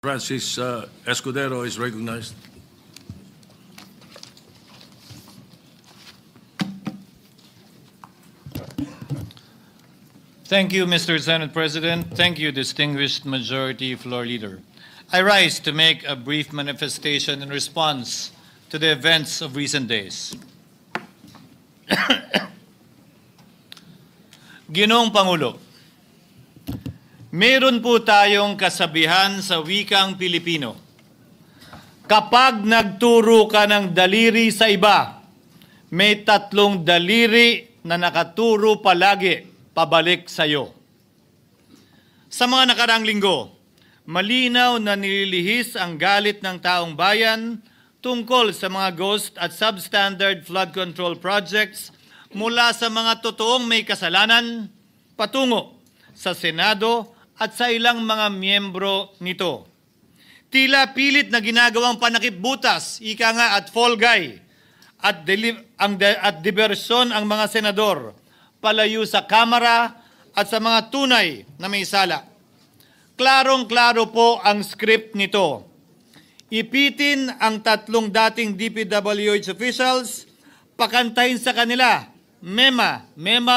Francis Escudero is recognized. Thank you, Mr. Senate President. Thank you, distinguished Majority Floor Leader. I rise to make a brief manifestation in response to the events of recent days. Ginoong Pangulo, meron po tayong kasabihan sa wikang Pilipino. Kapag nagturo ka ng daliri sa iba, may tatlong daliri na nakaturo palagi pabalik sa iyo. Sa mga nakaraang linggo, malinaw na nililihis ang galit ng taong bayan tungkol sa mga ghost at substandard flood control projects mula sa mga totoong may kasalanan patungo sa Senado at sa ilang mga miyembro nito. Tila pilit na ginagawang panakipbutas, ika nga at fall guy, at diversyon ang mga senador palayo sa Kamara at sa mga tunay na may sala. Klarong-klaro po ang script nito. Ipitin ang tatlong dating DPWH officials, pakantahin sa kanila, mema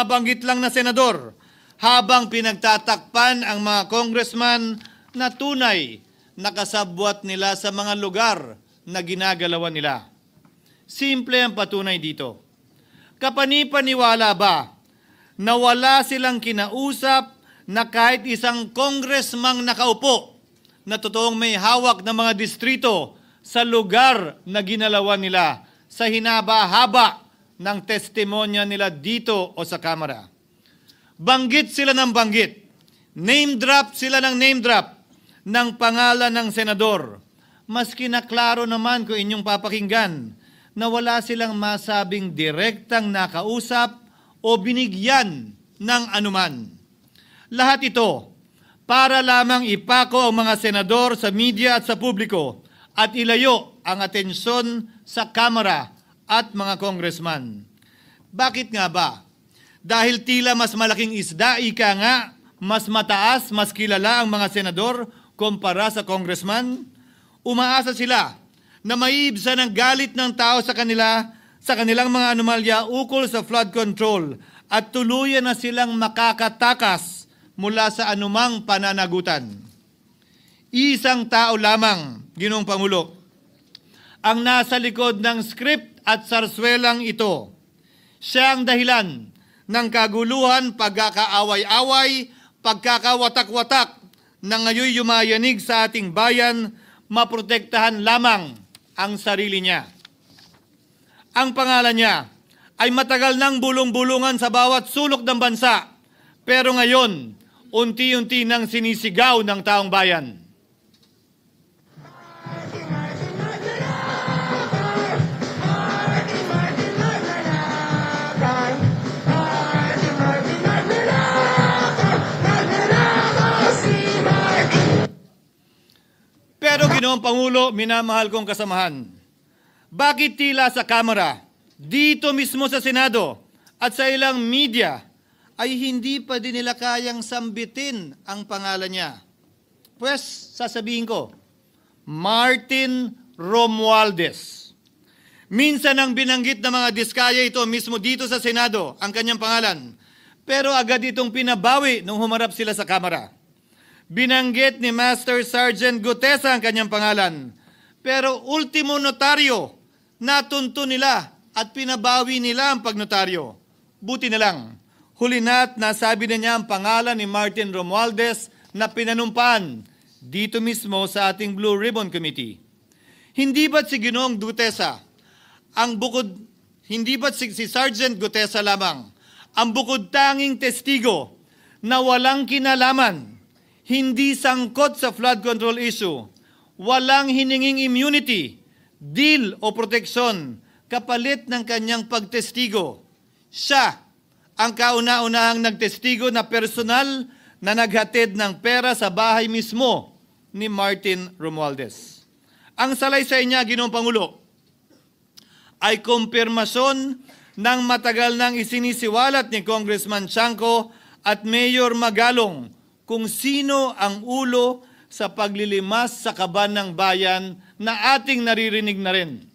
banggit lang na senador, habang pinagtatakpan ang mga congressman na tunay nakasabwat nila sa mga lugar na ginagalawan nila. Simple ang patunay dito. Kapanipaniwala ba na wala silang kinausap na kahit isang congressman nakaupo na totoong may hawak ng mga distrito sa lugar na ginalawan nila sa hinaba-haba ng testimonya nila dito o sa Kamara? Banggit sila ng banggit, name drop sila ng name drop ng pangalan ng senador. Mas kinaklaro naman kung inyong papakinggan na wala silang masabing direktang nakausap o binigyan ng anuman. Lahat ito para lamang ipako ang mga senador sa media at sa publiko at ilayo ang atensyon sa Kamara at mga congressman. Bakit nga ba? Dahil tila mas malaking isda, ika nga, mas mataas, mas kilala ang mga senador kumpara sa congressman? Umaasa sila na maiibsan ang galit ng tao sa kanilang mga anomalya ukol sa flood control at tuluyan na silang makakatakas mula sa anumang pananagutan. Isang tao lamang, Ginoong Pangulo, ang nasa likod ng script at sarswelang ito. Siya ang dahilan ng kaguluhan, pagkakaaway-away, pagkakawatak-watak na ngayon yumayanig sa ating bayan, maprotektahan lamang ang sarili niya. Ang pangalan niya ay matagal nang bulong-bulungan sa bawat sulok ng bansa, pero ngayon, unti-unti nang sinisigaw ng taong bayan. Pero Ginoong Pangulo, minamahal kong kasamahan, bakit tila sa Kamara, dito mismo sa Senado at sa ilang media ay hindi pa din nila kayang sambitin ang pangalan niya? Pues, sasabihin ko, Martin Romualdez. Minsan ang binanggit ng mga diskaya ito mismo dito sa Senado, ang kanyang pangalan. Pero agad itong pinabawi nung humarap sila sa Kamara. Binanggit ni Master Sergeant Gutesa ang kanyang pangalan. Pero ultimo notaryo, natunto nila at pinabawi nila ang pagnotaryo. Buti na lang, huli na't nasabi na niya ang pangalan ni Martin Romualdez na pinanumpaan dito mismo sa ating Blue Ribbon Committee. Hindi ba't si Ginoong Gutesa, hindi ba't si Sergeant Gutesa lamang, ang bukod tanging testigo na walang kinalaman, hindi sangkot sa flood control issue, walang hininging immunity, deal o proteksyon kapalit ng kanyang pagtestigo. Siya ang kauna-unahang nagtestigo na personal na naghatid ng pera sa bahay mismo ni Martin Romualdez. Ang salaysay niya, Ginoong Pangulo, ay kumpirmasyon ng matagal nang isinisiwalat ni Congressman Chanco at Mayor Magalong kung sino ang ulo sa paglilimas sa kaban ng bayan na ating naririnig na rin.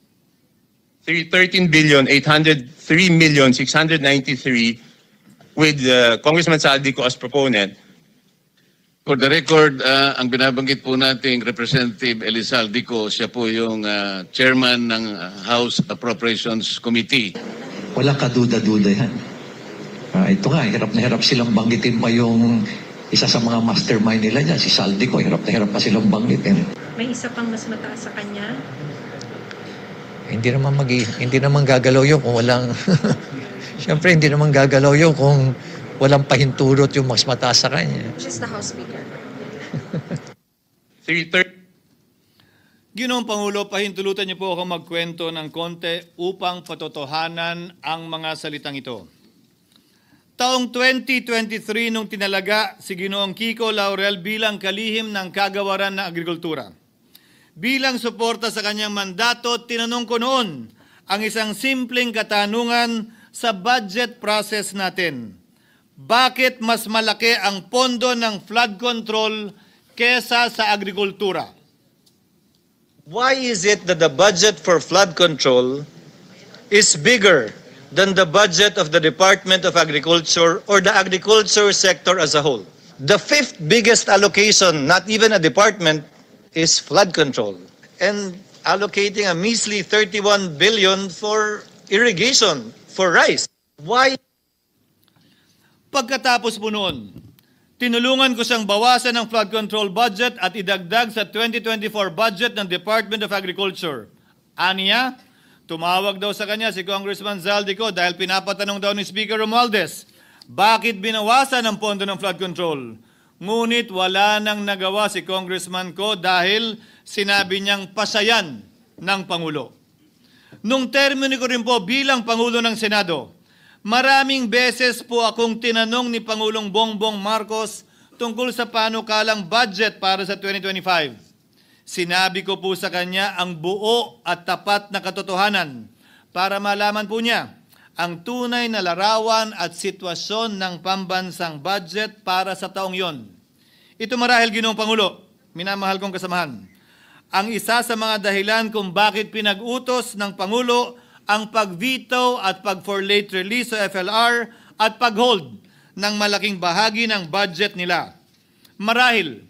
13,803,693 with Congressman Saldico as proponent. For the record, ang binabanggit po nating Representative Elizaldico, siya po yung chairman ng House Appropriations Committee. Walang kaduda-duda yan. Ito nga, hirap na hirap silang banggitin pa yung isa sa mga mastermind nila dyan, si Saldico, hirap na hirap pa silang banggitin. May isa pang mas mataas sa kanya? Hindi naman gagalaw yun kung walang... Siyempre, hindi naman gagalaw yun kung walang pahintulot yung mas mataas sa kanya. Which is the House Speaker. Ginoong Pangulo, pahintulutan niyo po ako magkwento ng konti upang patotohanan ang mga salitang ito. Taong 2023 nung tinalaga si Ginoong Kiko Laurel bilang kalihim ng kagawaran ng agrikultura. Bilang suporta sa kanyang mandato, tinanong ko noon ang isang simpleng katanungan sa budget process natin. Bakit mas malaki ang pondo ng flood control kesa sa agrikultura? Why is it that the budget for flood control is bigger than the budget of the Department of Agriculture or the agriculture sector as a whole? The fifth biggest allocation, not even a department, is flood control. And allocating a measly 31 billion for irrigation, for rice. Why? Pagkatapos po noon, tinulungan ko siyang bawasan ang flood control budget at idagdag sa 2024 budget ng Department of Agriculture. Aniya, tumawag daw sa kanya si Congressman Zaldico dahil pinapatanong daw ni Speaker Romualdez, bakit binawasan ang pondo ng flood control? Ngunit wala nang nagawa si Congressman ko dahil sinabi niyang pasayan ng Pangulo. Nung termino ko rin po bilang Pangulo ng Senado, maraming beses po akong tinanong ni Pangulong Bongbong Marcos tungkol sa panukalang budget para sa 2025. Sinabi ko po sa kanya ang buo at tapat na katotohanan para malaman po niya ang tunay na larawan at sitwasyon ng pambansang budget para sa taong yon. Ito marahil, Ginoong Pangulo, minamahal kong kasamahan, ang isa sa mga dahilan kung bakit pinag-utos ng Pangulo ang pag-veto at pag-for late release sa FLR at pag-hold ng malaking bahagi ng budget nila. Marahil,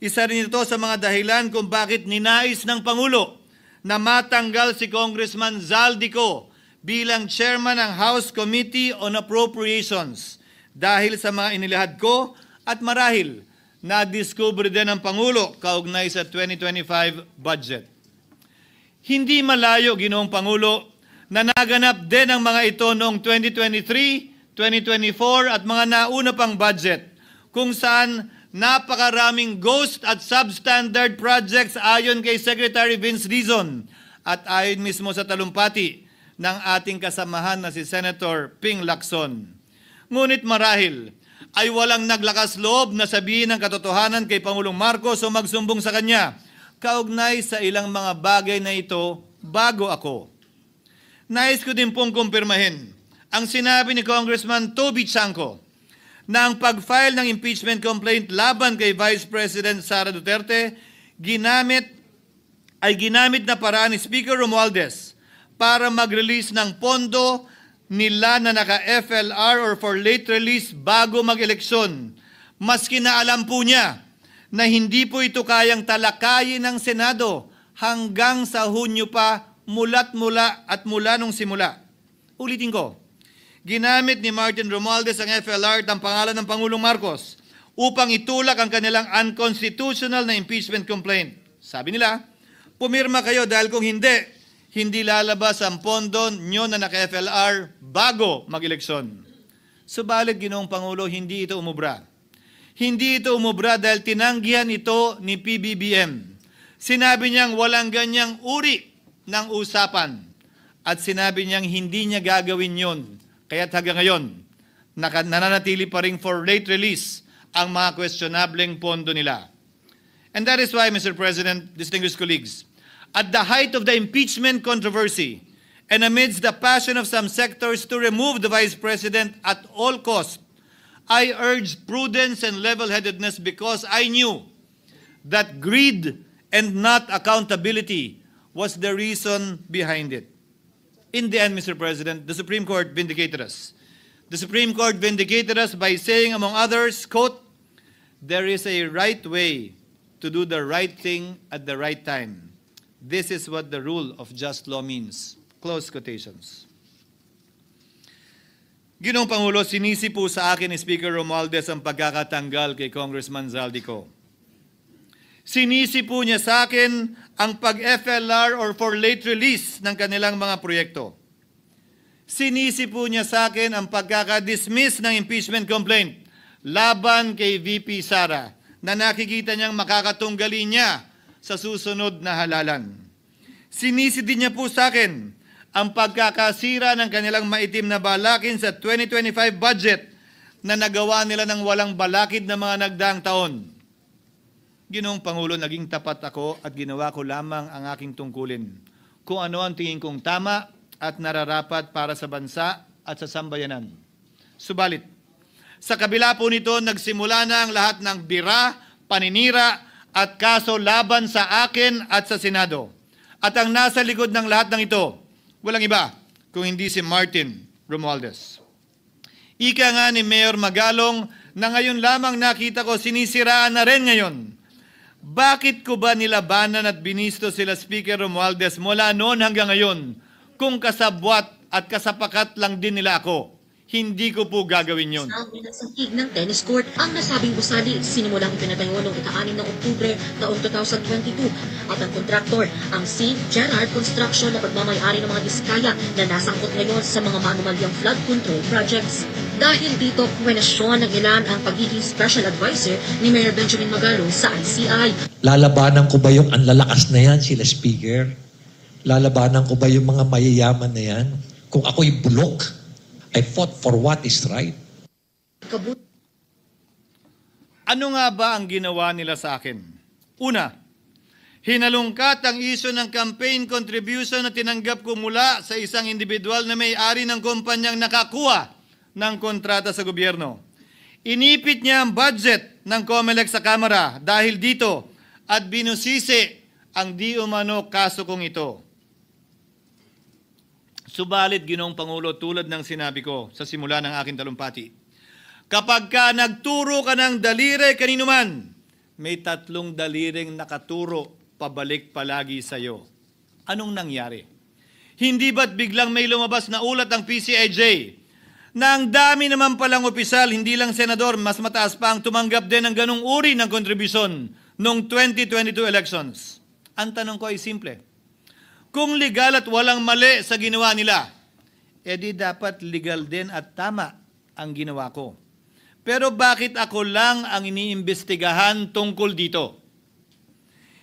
isa rin ito sa mga dahilan kung bakit ninais ng Pangulo na matanggal si Congressman Zaldico bilang chairman ng House Committee on Appropriations dahil sa mga inilahad ko at marahil na-discover din ng Pangulo kaugnay sa 2025 budget. Hindi malayo, Ginoong Pangulo, na naganap din ang mga ito noong 2023, 2024 at mga nauna pang budget kung saan napakaraming ghost at substandard projects ayon kay Secretary Vince Dizon at ayon mismo sa talumpati ng ating kasamahan na si Senator Ping Lacson. Ngunit marahil ay walang naglakas loob na sabihin ng katotohanan kay Pangulong Marcos o magsumbong sa kanya kaugnay sa ilang mga bagay na ito bago ako. Nais ko din pong kumpirmahin ang sinabi ni Congressman Toby Chanco na ang pag-file ng impeachment complaint laban kay Vice President Sara Duterte ginamit na paraan ni Speaker Romualdez para mag-release ng pondo nila na naka-FLR or for late release bago mag-eleksyon. Maski na alam po niya na hindi po ito kayang talakayin ng Senado hanggang sa Hunyo pa mula nung simula. Ulitin ko, ginamit ni Martin Romualdez ang FLR at ang pangalan ng Pangulong Marcos upang itulak ang kanilang unconstitutional na impeachment complaint. Sabi nila, pumirma kayo dahil kung hindi lalabas ang pondo nyo na naka-FLR bago mag-eleksyon. Subalit, Ginoong Pangulo, hindi ito umubra. Hindi ito umubra dahil tinanggihan ito ni PBBM. Sinabi niyang walang ganyang uri ng usapan at sinabi niyang hindi niya gagawin yon. Kaya't hanggang ngayon, nananatili pa rin for late release ang mga questionableng pondo nila. And that is why, Mr. President, distinguished colleagues, at the height of the impeachment controversy and amidst the passion of some sectors to remove the Vice President at all costs, I urged prudence and level-headedness because I knew that greed and not accountability was the reason behind it. In the end, Mr. President, the Supreme Court vindicated us. The Supreme Court vindicated us by saying, among others, quote, "There is a right way to do the right thing at the right time. This is what the rule of just law means." Close quotations. Ginoong Pangulo, sinisi po sa akin ni Speaker Romualdez ang pagkakatanggal kay Congressman Zaldico. Sinisi po niya sa akin ang pag-FLR or for late release ng kanilang mga proyekto. Sinisi po niya sa akin ang pagkakadismiss ng impeachment complaint laban kay VP Sara na nakikita niyang makakatunggali niya sa susunod na halalan. Sinisi din niya po sa akin ang pagkakasira ng kanilang maitim na balakin sa 2025 budget na nagawa nila ng walang balakid na mga nagdaang taon. Ginoong Pangulo, naging tapat ako at ginawa ko lamang ang aking tungkulin. Kung ano ang tingin kong tama at nararapat para sa bansa at sa sambayanan. Subalit, sa kabila po nito, nagsimula na ang lahat ng bira, paninira at kaso laban sa akin at sa Senado. At ang nasa likod ng lahat ng ito, walang iba kung hindi si Martin Romualdez. Ika nga ni Mayor Magalong na ngayon lamang nakita ko sinisiraan na rin ngayon. Bakit ko ba nilabanan at binisto sila Speaker Romualdez mula noon hanggang ngayon kung kasabwat at kasapakat lang din nila ako? Hindi ko po gagawin yun. Sa pinasangkig ng tennis court, ang nasabing gusali sinimulang pinatayo noong ika-6 ng Oktubre taong 2022 at ang kontraktor, ang St. Gerard Construction na pagmamayari ng mga diskaya na nasangkot ngayon sa mga maanumalyang flood control projects. Dahil dito, kwenasyon ng ilan ang pagiging special advisor ni Mayor Benjamin Magalong sa ICI. Lalabanan ko ba yung anlalakas na yan, sila Speaker? Lalabanan ko ba yung mga mayayaman na yan? Kung ako'y bulok, I fought for what is right. Ano nga ba ang ginawa nila sa akin? Una, hinalungkat ang isyu ng campaign contribution na tinanggap ko mula sa isang individual na may-ari ng kumpanyang nakakuha ng kontrata sa gobyerno. Inipit niya ang budget ng COMELEC sa Kamara dahil dito at binusisi ang di umano kaso kong ito. Subalit, Ginoong Pangulo, tulad ng sinabi ko sa simula ng aking talumpati, kapag ka nagturo ka ng daliri kanino man, may 3 daliring nakaturo pabalik palagi sa iyo. Anong nangyari? Hindi ba't biglang may lumabas na ulat ang PCIJ na ang dami naman palang opisyal, hindi lang senador, mas mataas pa ang tumanggap din ng ganung uri ng kontribusyon noong 2022 elections? Ang tanong ko ay simple. Kung legal at walang mali sa ginawa nila, edi dapat legal din at tama ang ginawa ko. Pero bakit ako lang ang iniimbestigahan tungkol dito?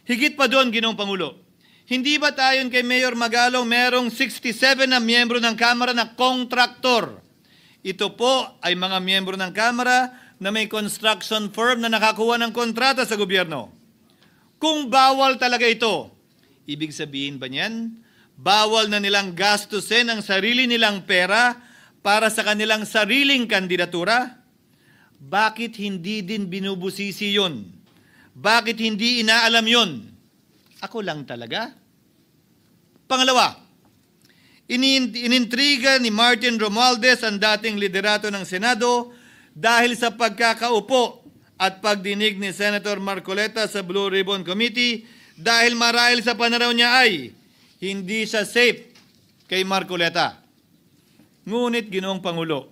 Higit pa doon, Ginoong Pangulo, hindi ba tayon kay Mayor Magalong merong 67 na miyembro ng Kamara na kontraktor? Ito po ay mga miyembro ng Kamara na may construction firm na nakakuha ng kontrata sa gobyerno. Kung bawal talaga ito, ibig sabihin ba niyan, bawal na nilang gastusin ang sarili nilang pera para sa kanilang sariling kandidatura? Bakit hindi din binubusisi yun? Bakit hindi inaalam yun? Ako lang talaga? Pangalawa, inintriga ni Martin Romualdez ang dating liderato ng Senado dahil sa pagkakaupo at pagdinig ni Senator Marcoleta sa Blue Ribbon Committee dahil marahil sa pananaw niya ay hindi siya safe kay Marcoleta. Ngunit, Ginoong Pangulo,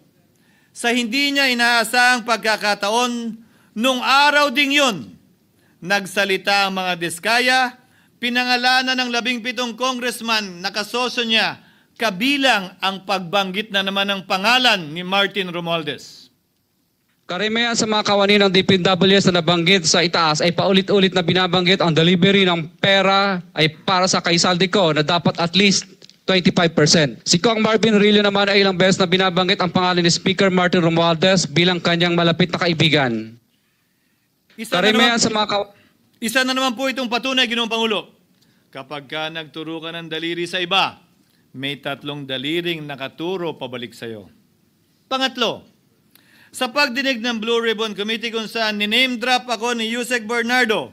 sa hindi niya inaasahang pagkakataon, nung araw ding yun, nagsalita ang mga diskaya, pinangalanan ng 17 congressman na kasosyo niya, kabilang ang pagbanggit na naman ng pangalan ni Martin Romualdez. Karamihan sa mga kawani ng DPWH na nabanggit sa itaas ay paulit-ulit na binabanggit ang delivery ng pera ay para sa kay Zaldico na dapat at least 25%. Si Kong Marvin Rillo naman ay ilang beses na binabanggit ang pangalan ni Speaker Martin Romualdez bilang kanyang malapit na kaibigan. Isa na naman po itong patunay, Ginoong Pangulo. Kapag ka nagturo ka ng daliri sa iba, may 3 daliring nakaturo pabalik sa iyo. Pangatlo, sa pagdinig ng Blue Ribbon Committee kung saan niname drop ako ni Yusek Bernardo,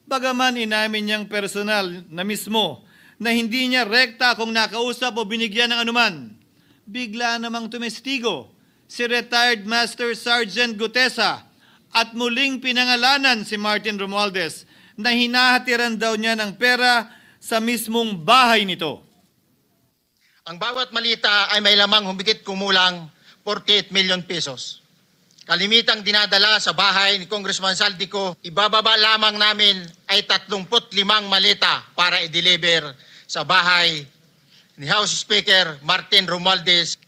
Bagaman inamin niyang personal na mismo na hindi niya rekta kung nakausap o binigyan ng anuman, bigla namang tumestigo si retired Master Sergeant Gutesa at muling pinangalanan si Martin Romualdez na hinahatiran daw niya ng pera sa mismong bahay nito. Ang bawat malita ay may lamang humigit kumulang 48 million pesos. Kalimitang dinadala sa bahay ni Congressman Saldico, ibababa lamang namin ay 35 malita para i-deliver sa bahay ni House Speaker Martin Romualdez.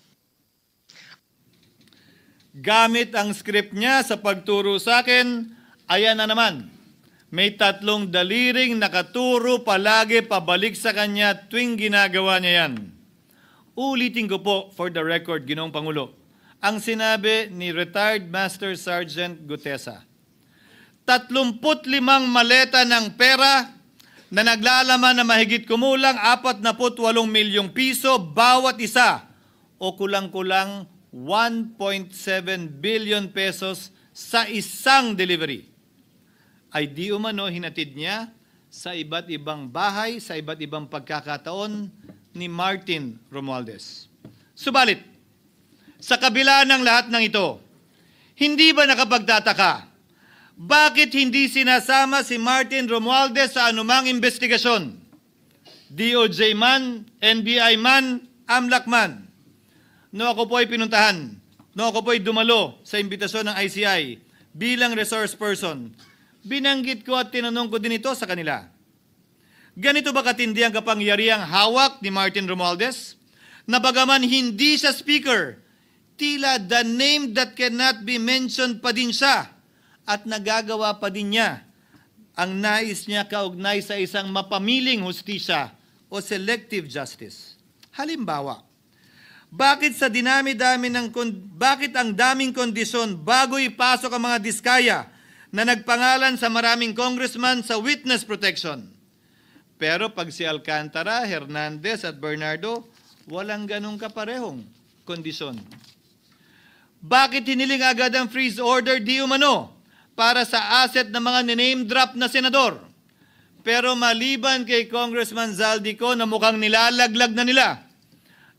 Gamit ang script niya sa pagturo sa akin, ayan na naman. May 3 daliring nakaturo palagi pabalik sa kanya tuwing ginagawa niya yan. Ulitin ko po for the record, Ginoong Pangulo, ang sinabi ni retired Master Sergeant Gutesa. 35 maleta ng pera na naglalaman na mahigit kumulang 48 milyong piso bawat isa o kulang-kulang 1.7 billion pesos sa isang delivery. Ay di umano hinatid niya sa iba't ibang bahay, sa iba't ibang pagkakataon ni Martin Romualdez. Subalit, sa kabila ng lahat ng ito, hindi ba nakapagtataka? Bakit hindi sinasama si Martin Romualdez sa anumang investigasyon? DOJ man, NBI man, AMLAC man. No ako po ay pinuntahan, no ako po ay dumalo sa imbitasyon ng ICI bilang resource person, binanggit ko at tinanong ko din ito sa kanila. Ganito ba katindi ang kapangyarihang hawak ni Martin Romualdez? Na bagaman hindi siya speaker, tila the name that cannot be mentioned pa din siya at nagagawa pa din niya ang nais niya kaugnay sa isang mapamiling hustisya o selective justice. Halimbawa, bakit ang daming kondisyon bago ipasok ang mga diskaya na nagpangalan sa maraming congressman sa witness protection? Pero pag si Alcantara, Hernandez at Bernardo, walang ganong kaparehong kondisyon. Bakit hiniling agad ang freeze order di umano para sa asset ng mga name drop na senador? Pero maliban kay Congressman Zaldico na mukhang nilalaglag na nila,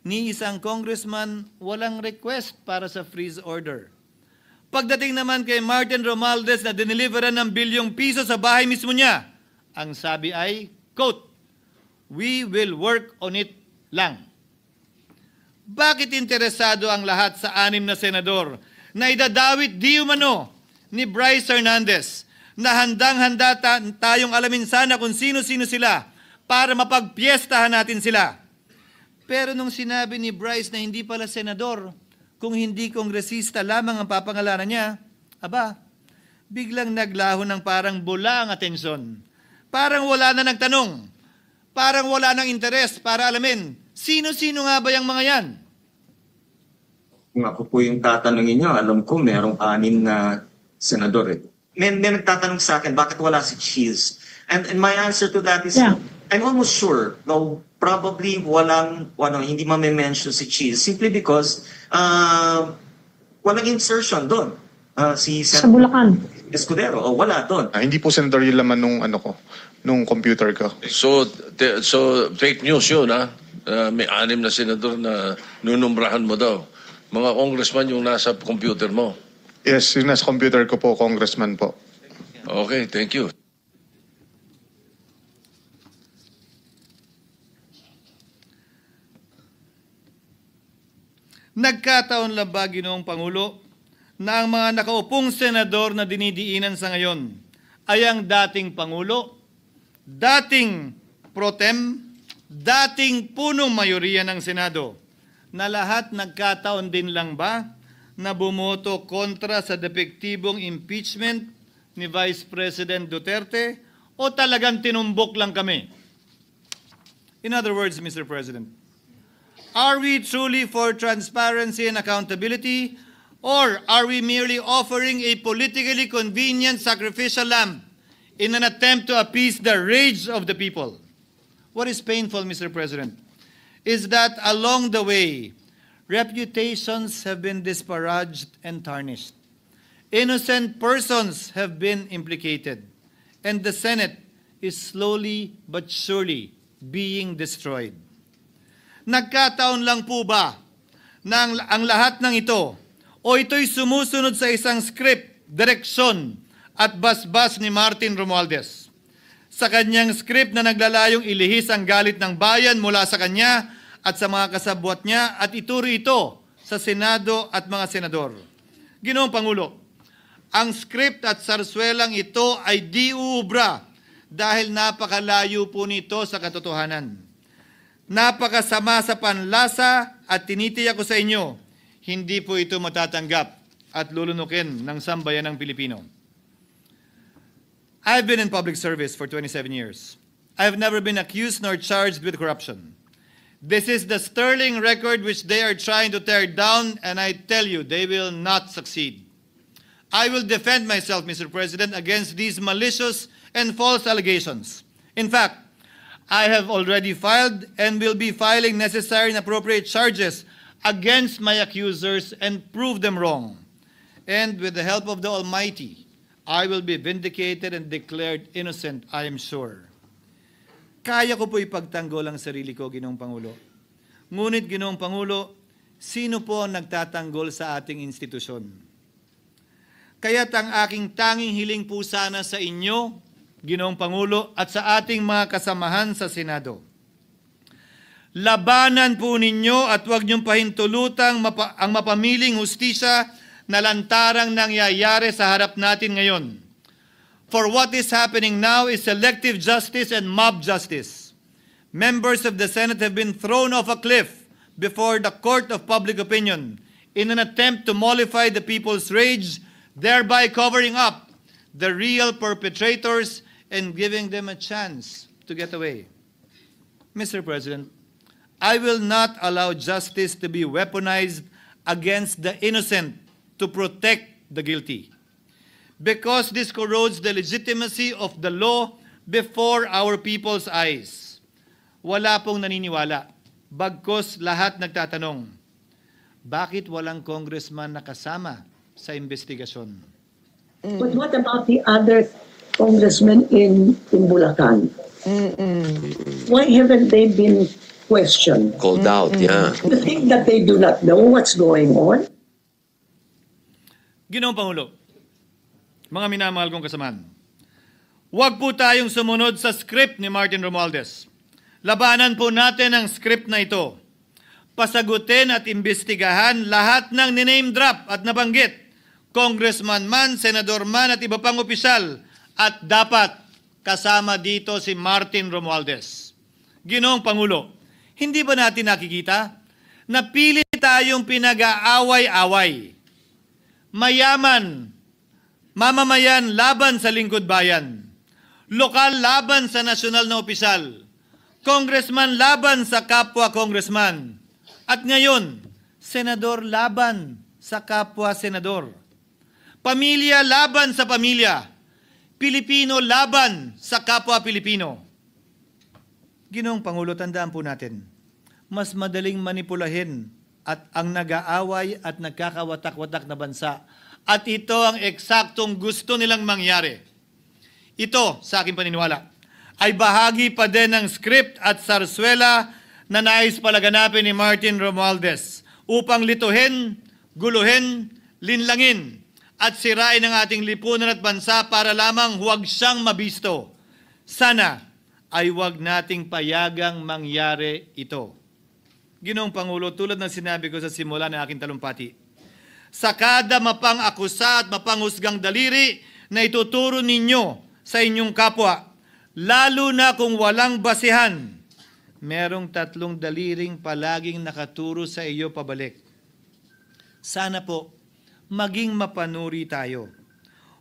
ni isang congressman walang request para sa freeze order. Pagdating naman kay Martin Romualdez na dineliveran ng bilyong piso sa bahay mismo niya, ang sabi ay, quote, "We will work on it lang." Bakit interesado ang lahat sa 6 na senador na idadawit di umano ni Bryce Hernandez na handang-handa tayong alamin sana kung sino-sino sila para mapagpiestahan natin sila? Pero nung sinabi ni Bryce na hindi pala senador, kung hindi kongresista lamang ang papangalanan niya, aba, biglang naglaho ng parang bula ang atensyon. Parang wala na nagtanong. Parang wala nang interes para alamin, sino-sino nga ba yung mga yan? Kung ako po yung tatanungin nyo, alam ko merong 6 na senador eh. May nagtatanong sa akin, bakit wala si Cheese? And my answer to that is, I'm almost sure, no, probably hindi mame-mention si Cheese simply because walang insertion doon. Si Sa Bulacan. Escudero, wala doon. Hindi po senador yung laman nung computer ko. So fake news yun, ha? May 6 na senador na nunumbrahan mo daw. Mga congressman yung nasa computer mo. Yes, yung nasa computer ko po, congressman po. Okay, thank you. Nagkataon lang ba, Ginoong Pangulo, na ang mga nakaupong senador na dinidiinan sa ngayon ay ang dating Pangulo, dating pro tem, dating punong mayoriya ng Senado, na lahat nagkataon din lang ba na bumoto kontra sa depektibong impeachment ni Vice President Duterte o talagang tinumbok lang kami? In other words, Mr. President, are we truly for transparency and accountability, or are we merely offering a politically convenient sacrificial lamb in an attempt to appease the rage of the people? What is painful, Mr. President, is that along the way, reputations have been disparaged and tarnished. Innocent persons have been implicated, and the Senate is slowly but surely being destroyed. Nagkataon lang po ba na ang lahat ng ito o ito'y sumusunod sa isang script, direksyon at basbas ni Martin Romualdez? Sa kanyang script na naglalayong ilihis ang galit ng bayan mula sa kanya at sa mga kasabwat niya at ituro ito sa Senado at mga senador. Ginoong Pangulo, ang script at sarswelang ito ay di uubra dahil napakalayo po nito sa katotohanan. Napakasama sa panlasa at tinitiyak ko sa inyo, hindi po ito matatanggap at lulunukin ng sambayanang Pilipino. I've been in public service for 27 years. I've never been accused nor charged with corruption. This is the sterling record which they are trying to tear down, and I tell you, they will not succeed. I will defend myself, Mr. President, against these malicious and false allegations. In fact, I have already filed and will be filing necessary and appropriate charges against my accusers and prove them wrong. And with the help of the Almighty, I will be vindicated and declared innocent, I am sure. Kaya ko po ipagtanggol ang sarili ko, Ginoong Pangulo. Ngunit, Ginoong Pangulo, sino po ang nagtatanggol sa ating institusyon? Kaya't ang aking tanging hiling po sana sa inyo, Ginoong Pangulo, at sa ating mga kasamahan sa Senado. Labanan po ninyo at huwag niyong pahintulutang ang mapamiling hustisya na lantarang nangyayari sa harap natin ngayon. For what is happening now is selective justice and mob justice. Members of the Senate have been thrown off a cliff before the court of public opinion in an attempt to mollify the people's rage, thereby covering up the real perpetrators and giving them a chance to get away. Mr. President, I will not allow justice to be weaponized against the innocent to protect the guilty. Because this corrodes the legitimacy of the law before our people's eyes. Wala pong naniniwala. Bagkus lahat nagtatanong, bakit walang congressman nakasama sa investigasyon? But what about the other congressmen in Bulacan? Why haven't they been questioned? Called out, yeah. You think that they do not know what's going on? Ginoong Pangulo, mga minamahal kong kasamahan, huwag po tayong sumunod sa script ni Martin Romualdez. Labanan po natin ang script na ito. Pasagutin at imbestigahan lahat ng niname drop at nabanggit, congressman man, senador man at iba pang opisyal, at dapat kasama dito si Martin Romualdez. Ginoong Pangulo, hindi ba natin nakikita na pili tayong pinag-aaway-away? Mayaman, mamamayan laban sa lingkod bayan, lokal laban sa nasyonal na opisyal, congressman laban sa kapwa congressman, at ngayon, senador laban sa kapwa senador, pamilya laban sa pamilya, Pilipino laban sa kapwa Pilipino. Ginoong Pangulo, tandaan po natin, mas madaling manipulahin at ang nag-aaway at nagkakawatak-watak na bansa. At ito ang eksaktong gusto nilang mangyari. Ito, sa aking paniniwala, ay bahagi pa din ng script at sarswela na nais palaganapin ni Martin Romualdez upang lituhin, guluhin, linlangin at sirain ang ating lipunan at bansa para lamang huwag siyang mabisto. Sana ay huwag nating payagang mangyari ito. Ginoong Pangulo, tulad ng sinabi ko sa simula ng aking talumpati, sa kada mapang-akusa at mapanghusgang daliri na ituturo ninyo sa inyong kapwa, lalo na kung walang basihan, merong 3 daliring palaging nakaturo sa iyo pabalik. Sana po, maging mapanuri tayo.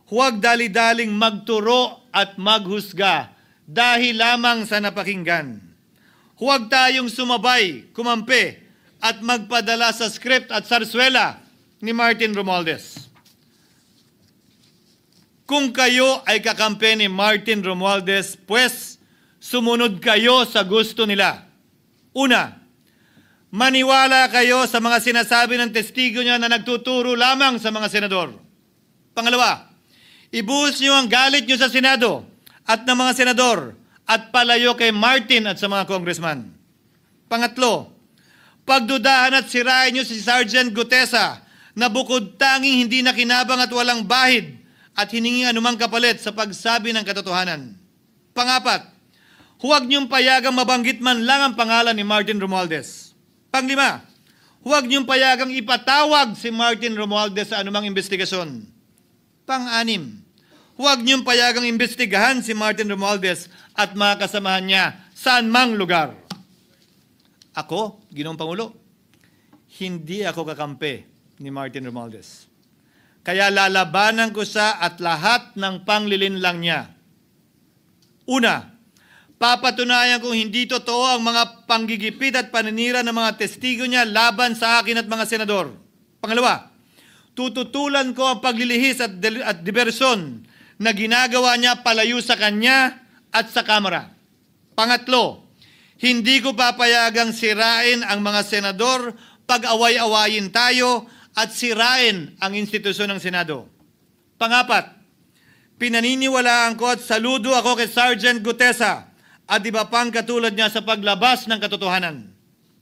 Huwag dali-daling magturo at maghusga dahil lamang sa napakinggan. Huwag tayong sumabay, kumampi, at magpadala sa script at sarswela ni Martin Romualdez. Kung kayo ay kakampi ni Martin Romualdez, pues sumunod kayo sa gusto nila. Una, maniwala kayo sa mga sinasabi ng testigo niya na nagtuturo lamang sa mga senador. Pangalawa, ibuhos niyo ang galit niyo sa Senado at ng mga senador at palayo kay Martin at sa mga congressman. Pangatlo, pagdudahan at sirain niyo si Sergeant Gutesa na bukod tanging hindi nakinabang at walang bahid at hiningi anumang kapalit sa pagsabi ng katotohanan. Pangapat, huwag niyong payagang mabanggit man lang ang pangalan ni Martin Romualdez. Panglima, huwag niyong payagang ipatawag si Martin Romualdez sa anumang investigasyon. Pang-anim, huwag niyong payagang imbestigahan si Martin Romualdez at mga kasamahan niya saan mang lugar. Ako, Ginoong Pangulo, hindi ako kakampi ni Martin Romualdez. Kaya lalabanan ko siya at lahat ng panglilinlang niya. Una, papatunayan kong hindi totoo ang mga panggigipit at paninira ng mga testigo niya laban sa akin at mga senador. Pangalawa, tututulan ko ang paglilihis at diversyon na ginagawa niya palayo sa kanya at sa Kamara. Pangatlo, hindi ko papayagang sirain ang mga senador pag away-awayin tayo at sirain ang institusyon ng Senado. Pangapat, pinaniniwalaan ko at saludo ako kay Sergeant Gutesa at iba pang katulad niya sa paglabas ng katotohanan.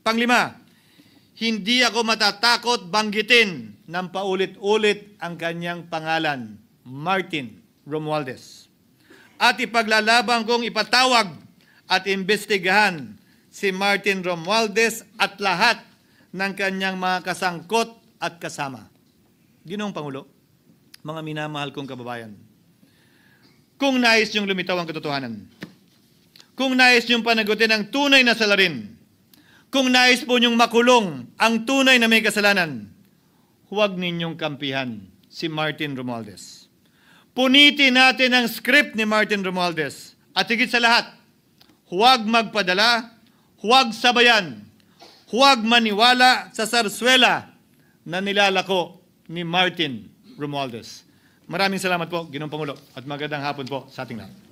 Panglima, hindi ako matatakot banggitin ng paulit-ulit ang kanyang pangalan, Martin Romualdez. At ipaglalaban kong ipatawag at imbestigahan si Martin Romualdez at lahat ng kanyang mga kasangkot at kasama. Ginoong Pangulo, mga minamahal kong kababayan, kung nais niyong lumitaw ang katotohanan, kung nais niyong panagutin ang tunay na salarin, kung nais po niyong makulong ang tunay na may kasalanan, huwag ninyong kampihan si Martin Romualdez. Punitin natin ang script ni Martin Romualdez at higit sa lahat, huwag magpadala, huwag sabayan, huwag maniwala sa sarswela na nilalako ni Martin Romualdez. Maraming salamat po, Ginoong Pangulo, at magandang hapon po sa ating lahat.